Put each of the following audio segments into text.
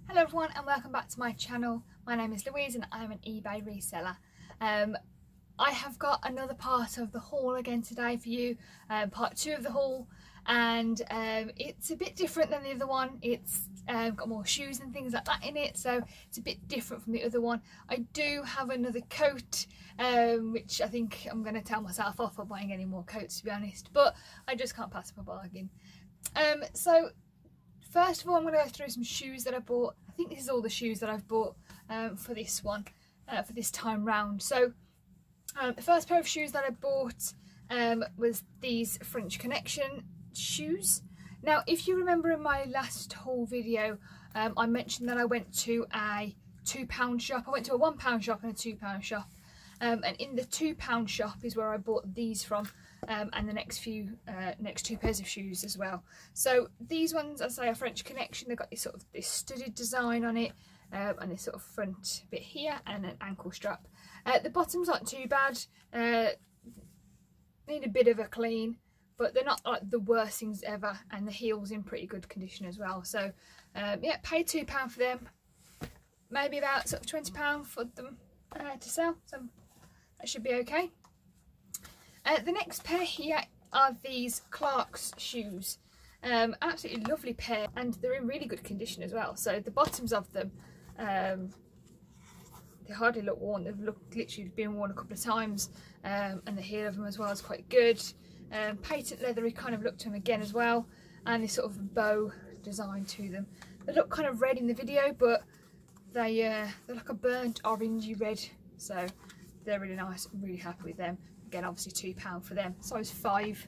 Hello everyone and welcome back to my channel. My name is Louise and I'm an eBay reseller. I have got another part of the haul again today for you, part 2 of the haul, and it's a bit different than the other one. It's got more shoes and things like that in it, so it's a bit different from the other one. I do have another coat, which I think I'm going to tell myself off for buying any more coats, to be honest, but I just can't pass up a bargain. So first of all, I'm going to go through some shoes that I bought. I think this is all the shoes that I've bought for this one, for this time round. So the first pair of shoes that I bought was these French Connection shoes. Now, if you remember in my last haul video, I mentioned that I went to a £2 shop. I went to a £1 shop and a £2 shop. And in the £2 shop is where I bought these from, and the next two pairs of shoes as well. So these ones, as I say, are French Connection. They've got this sort of this studded design on it, and this sort of front bit here and an ankle strap. The bottoms aren't too bad, need a bit of a clean, but they're not like the worst things ever, and the heel's in pretty good condition as well. So yeah, paid £2 for them, maybe about sort of £20 for them to sell, so that should be okay. The next pair here are these Clark's shoes. Absolutely lovely pair, and they're in really good condition as well. So the bottoms of them, they hardly look worn. They've literally been worn a couple of times, and the heel of them as well is quite good. Patent leathery kind of look to them again as well, and this sort of bow design to them. They look kind of red in the video, but they're like a burnt orangey red, so they're really nice. I'm really happy with them. Again, obviously £2 for them, size 5.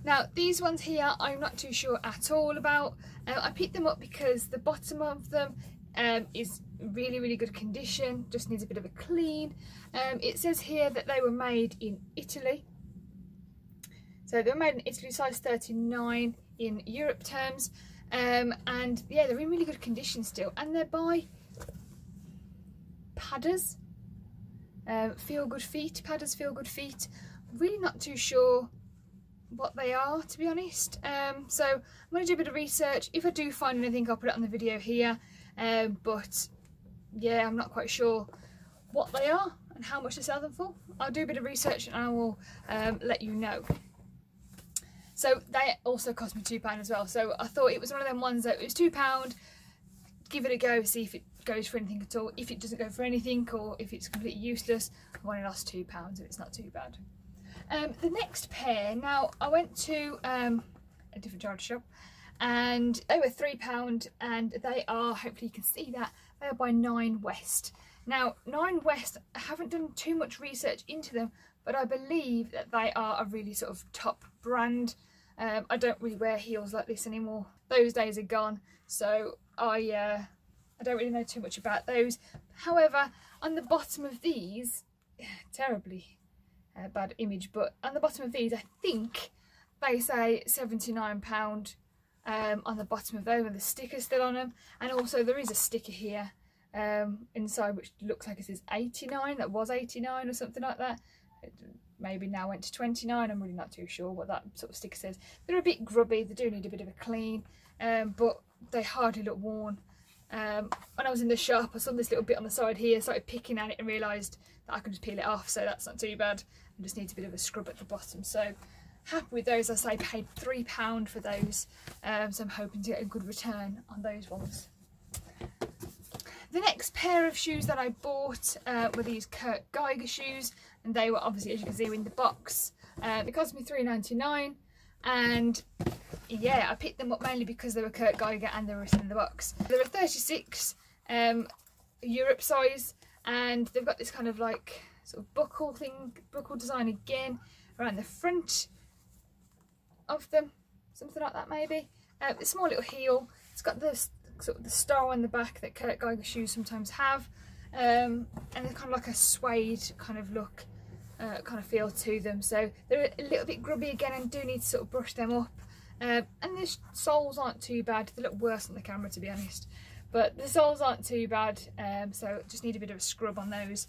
Now these ones here I'm not too sure at all about. I picked them up because the bottom of them is really good condition, just needs a bit of a clean. It says here that they were made in Italy, so they were made in Italy, size 39 in Europe terms, and yeah, they're in really good condition still, and they're by Padders. Feel Good Feet, Padders Feel Good Feet. Really not too sure what they are, to be honest. So I'm going to do a bit of research. If I do find anything, I'll put it on the video here. But yeah, I'm not quite sure what they are and how much to sell them for. I'll do a bit of research and I will let you know. So they also cost me £2 as well. So I thought it was one of them ones that it was £2. Give it a go, see if it goes for anything at all. If it doesn't go for anything, or if it's completely useless, I've only lost £2, and it's not too bad. The next pair, now I went to a different charity shop, and they were £3, and they are, hopefully you can see that, they are by 9 West. Now 9 West, I haven't done too much research into them, but I believe that they are a really sort of top brand. I don't really wear heels like this anymore. Those days are gone, so I don't really know too much about those. However, on the bottom of these, terribly bad image, but on the bottom of these, I think they say £79 on the bottom of those, with the sticker still on them. And also there is a sticker here inside which looks like it says 89. That was 89 or something like that. It maybe now went to 29. I'm really not too sure what that sort of sticker says. They're a bit grubby, they do need a bit of a clean, but they hardly look worn. When I was in the shop, I saw this little bit on the side here, started picking at it and realised that I could just peel it off, so that's not too bad. It just needs a bit of a scrub at the bottom. So happy with those. I say paid £3 for those, so I'm hoping to get a good return on those ones. The next pair of shoes that I bought were these Kurt Geiger shoes, and they were obviously, as you can see, in the box. It cost me £3.99, and yeah, I picked them up mainly because they were Kurt Geiger and they were written in the box. They were 36 Europe size, and they've got this kind of like sort of buckle design again around the front of them, something like that maybe. A small little heel. It's got this sort of the star on the back that Kurt Geiger shoes sometimes have, and they're kind of like a suede kind of look, kind of feel to them. So they're a little bit grubby again and do need to sort of brush them up. And the soles aren't too bad. They look worse on the camera, to be honest, but the soles aren't too bad, so just need a bit of a scrub on those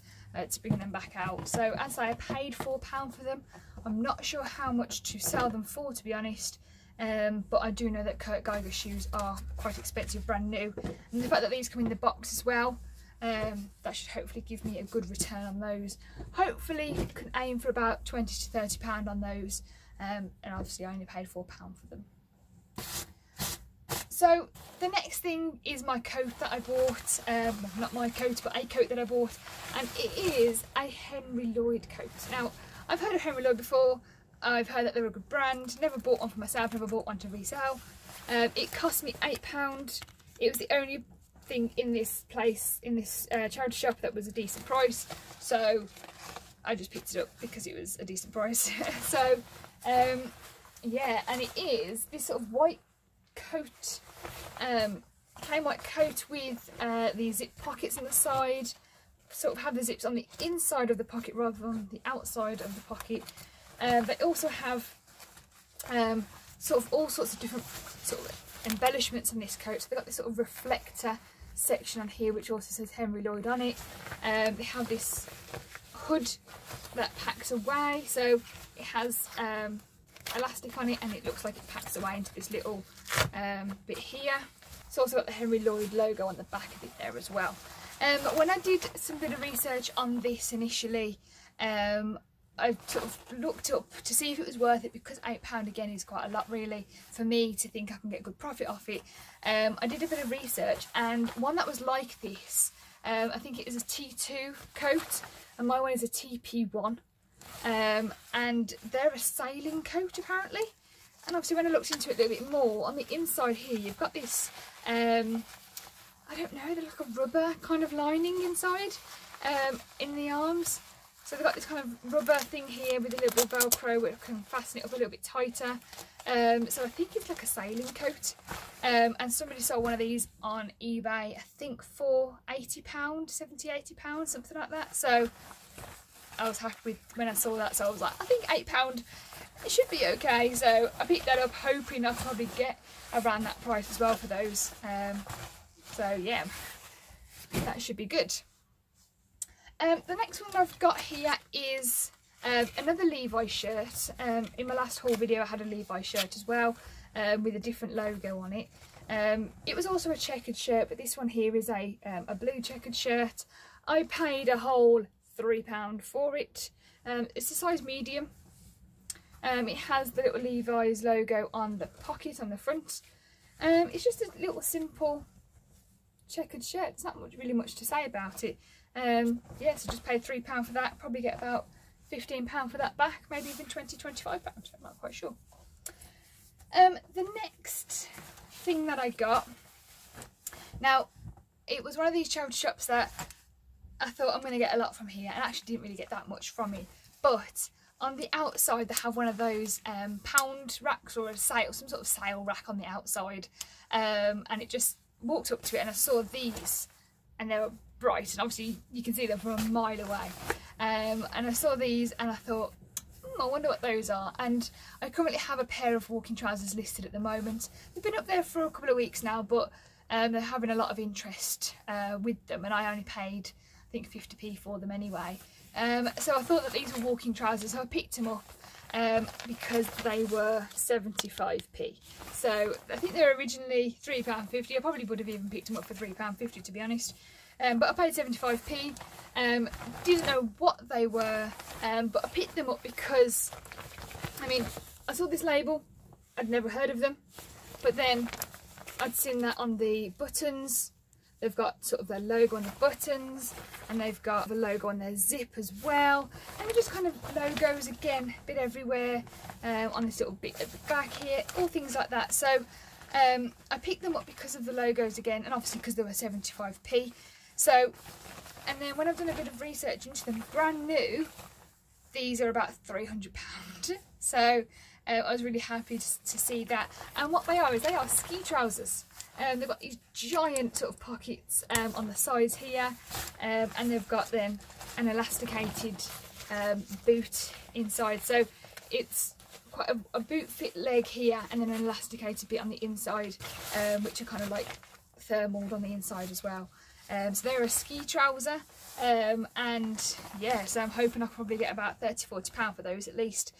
to bring them back out. So as I paid £4 for them, I'm not sure how much to sell them for, to be honest. but I do know that Kurt Geiger shoes are quite expensive brand new, and the fact that these come in the box as well, that should hopefully give me a good return on those. Hopefully can aim for about £20 to £30 on those, and obviously I only paid £4 for them. So the next thing is my coat that I bought, not my coat but a coat that I bought, and it is a Henry Lloyd coat. Now I've heard of Henry Lloyd before, I've heard that they're a good brand, never bought one for myself, never bought one to resell. It cost me £8, it was the only thing in this place, in this charity shop, that was a decent price, so I just picked it up because it was a decent price. So yeah, and it is this sort of white coat, plain white coat with the zip pockets on the side, sort of have the zips on the inside of the pocket rather than the outside of the pocket. They also have sort of all sorts of different sort of embellishments on this coat. So they've got this sort of reflector section on here which also says Henry Lloyd on it. They have this hood that packs away, so it has elastic on it and it looks like it packs away into this little bit here. It's also got the Henry Lloyd logo on the back of it there as well. When I did some bit of research on this initially, I sort of looked up to see if it was worth it, because £8 again is quite a lot really for me to think I can get good profit off it. I did a bit of research, and one that was like this, I think it is a T2 coat and my one is a TP1, and they're a sailing coat apparently. And obviously when I looked into it a little bit more, on the inside here you've got this, I don't know, they're like a rubber kind of lining inside in the arms. So they've got this kind of rubber thing here with a little bit of Velcro which can fasten it up a little bit tighter. So I think it's like a sailing coat. And somebody sold one of these on eBay, I think for £80, £70, £80, something like that. So I was happy with when I saw that. So I was like, I think £8, it should be okay. So I picked that up hoping I'll probably get around that price as well for those. So yeah, that should be good. The next one I've got here is another Levi's shirt. In my last haul video I had a Levi's shirt as well, with a different logo on it. It was also a checkered shirt, but this one here is a blue checkered shirt. I paid a whole £3 for it. It's a size medium. It has the little Levi's logo on the pocket on the front. It's just a little simple checkered shirt. It's not really much to say about it. Yeah, so just paid £3 for that. Probably get about £15 for that back, maybe even £20, £25. I'm not quite sure. The next thing that I got, now it was one of these charity shops that I thought I'm going to get a lot from here, and I actually didn't really get that much from it. But on the outside they have one of those pound racks, or some sort of sale rack on the outside, and it just walked up to it and I saw these and they were bright, and obviously you can see them from a mile away, and I saw these and I thought, I wonder what those are. And I currently have a pair of walking trousers listed at the moment. They've been up there for a couple of weeks now, but they're having a lot of interest with them, and I only paid I think 50p for them anyway. So I thought that these were walking trousers, so I picked them up because they were 75p. So I think they were originally £3.50. I probably would have even picked them up for £3.50 to be honest. But I paid 75p. Didn't know what they were, but I picked them up because, I mean, I saw this label, I'd never heard of them, but then I'd seen that on the buttons. They've got sort of their logo on the buttons, and they've got the logo on their zip as well, and they're just kind of logos again, a bit everywhere, on this little bit at the back here, all things like that. So I picked them up because of the logos again, and obviously because they were 75p. So, and then when I've done a bit of research into them, brand new, these are about £300. So I was really happy to see that. And what they are is they are ski trousers. They've got these giant sort of pockets on the sides here, and they've got then an elasticated boot inside. So it's quite a boot fit leg here, and then an elasticated bit on the inside, which are kind of like thermaled on the inside as well. So they're a ski trouser, and yeah, so I'm hoping I'll probably get about £30–40 for those at least.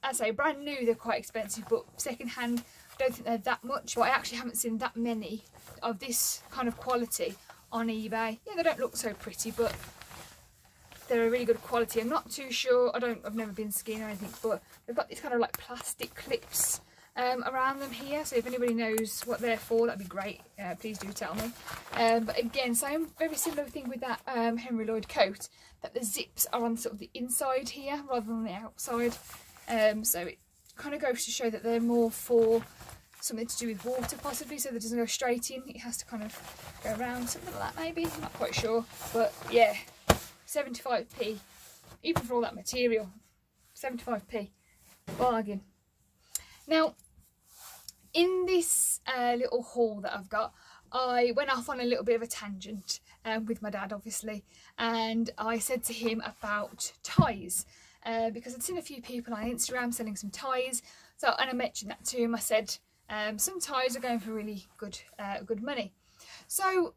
as I say, brand new they're quite expensive, but second hand I don't think they're that much. But I actually haven't seen that many of this kind of quality on eBay. Yeah, they don't look so pretty, but they're a really good quality. I'm not too sure, I've never been skiing or anything, but they've got these kind of like plastic clips around them here, so if anybody knows what they're for, that'd be great. Please do tell me. But again, same very similar thing with that Henry Lloyd coat, that the zips are on sort of the inside here rather than the outside. So it kind of goes to show that they're more for something to do with water possibly, so that it doesn't go straight in, it has to kind of go around, something like that maybe, I'm not quite sure. But yeah, 75p, even for all that material, 75p, bargain. Now, in this little haul that I've got, I went off on a little bit of a tangent with my dad, obviously, and I said to him about ties, because I'd seen a few people on Instagram selling some ties, and I mentioned that to him. I said some ties are going for really good money. So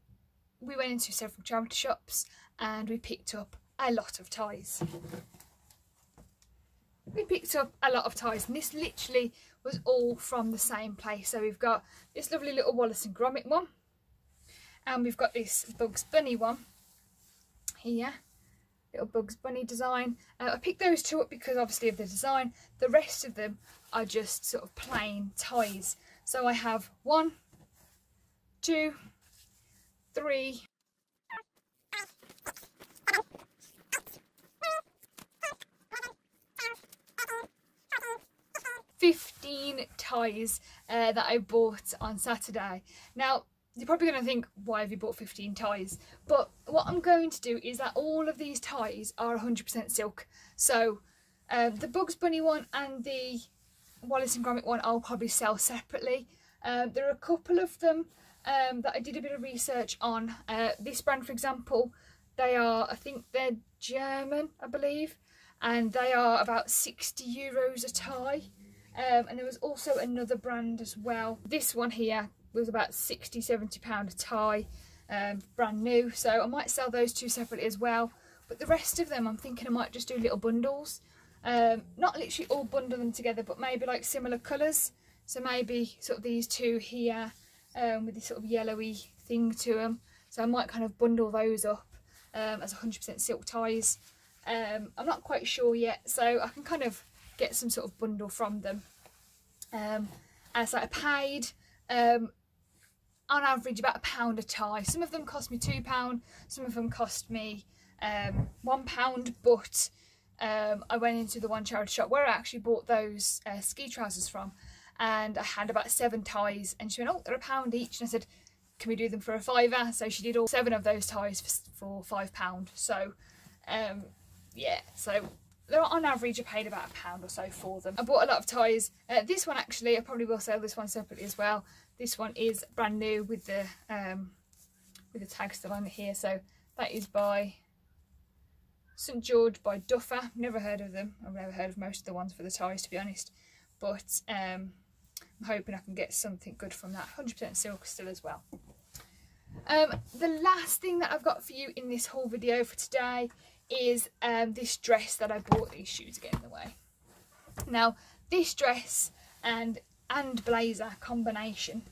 we went into several charity shops and we picked up a lot of ties. And this literally was all from the same place. So we've got this lovely little Wallace and Gromit one, and we've got this Bugs Bunny one here, little Bugs Bunny design. I picked those two up because obviously of the design. The rest of them are just sort of plain ties. So I have 1, 2, 3, 15 ties that I bought on Saturday. Now, you're probably going to think, why have you bought 15 ties? But what I'm going to do is that all of these ties are 100% silk. So the Bugs Bunny one and the Wallace and Gromit one I'll probably sell separately. There are a couple of them that I did a bit of research on. This brand, for example, they are, I think they're German, I believe, and they are about 60 euros a tie. And there was also another brand as well. This one here was about £60–70 a tie, brand new. So I might sell those two separately as well. But the rest of them, I'm thinking I might just do little bundles. Not literally all bundle them together, but maybe like similar colours. So maybe sort of these two here with this sort of yellowy thing to them. So I might kind of bundle those up as 100% silk ties. I'm not quite sure yet, so I can kind of get some sort of bundle from them. As I paid on average about £1 a tie. Some of them cost me £2, some of them cost me £1, but I went into the one charity shop where I actually bought those ski trousers from, and I had about 7 ties, and she went, oh, they're £1 each, and I said, can we do them for a £5? So she did all 7 of those ties for £5. So yeah, so they're on average I paid about £1 or so for them. I bought a lot of ties. This one actually, I probably will sell this one separately as well. This one is brand new with the tag still on here. So that is by St George by Duffer. Never heard of them. I've never heard of most of the ones for the ties, to be honest. But I'm hoping I can get something good from that. 100% silk still as well. The last thing that I've got for you in this haul video for today is this dress that I bought. These shoes are getting in the way. Now, this dress and blazer combination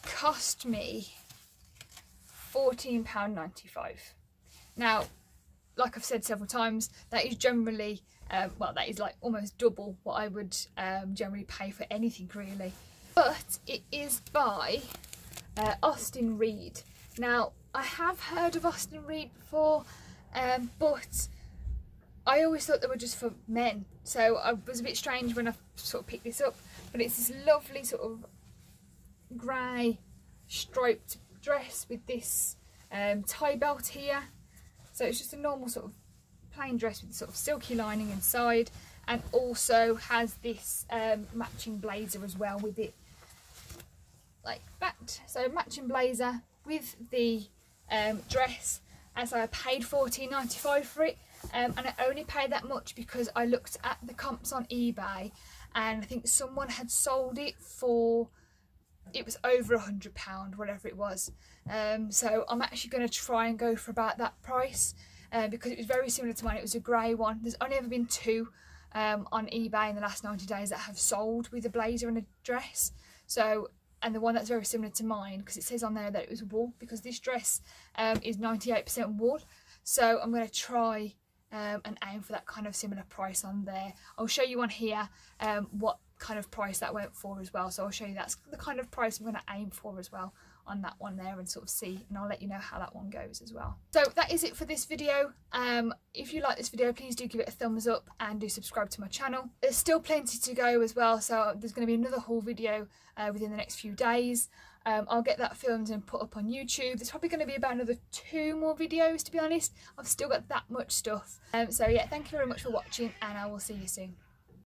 cost me £14.95. Now, like I've said several times, that is generally, well, that is like almost double what I would generally pay for anything really. But it is by Austin Reed. Now, I have heard of Austin Reed before, but I always thought they were just for men, so I was a bit strange when I sort of picked this up. But it's this lovely sort of grey striped dress with this tie belt here. So it's just a normal sort of plain dress with sort of silky lining inside, and also has this matching blazer as well with it, like that. So matching blazer with the dress. As I paid £14.95 for it, and I only paid that much because I looked at the comps on eBay, and I think someone had sold it for, it was over £100, whatever it was. So I'm actually going to try and go for about that price, because it was very similar to mine. It was a grey one. There's only ever been 2 on eBay in the last 90 days that have sold with a blazer and a dress. So, and the one that's very similar to mine, because it says on there that it was wool, because this dress is 98% wool. So I'm going to try and aim for that kind of similar price on there. I'll show you on here what kind of price that went for as well. So I'll show you that's the kind of price I'm going to aim for as well on that one there, and sort of see, and I'll let you know how that one goes as well. So that is it for this video. If you like this video, please do give it a thumbs up and do subscribe to my channel. There's still plenty to go as well, so there's going to be another haul video within the next few days. I'll get that filmed and put up on YouTube. There's probably going to be about another 2 more videos, to be honest. I've still got that much stuff. So yeah, thank you very much for watching, and I will see you soon.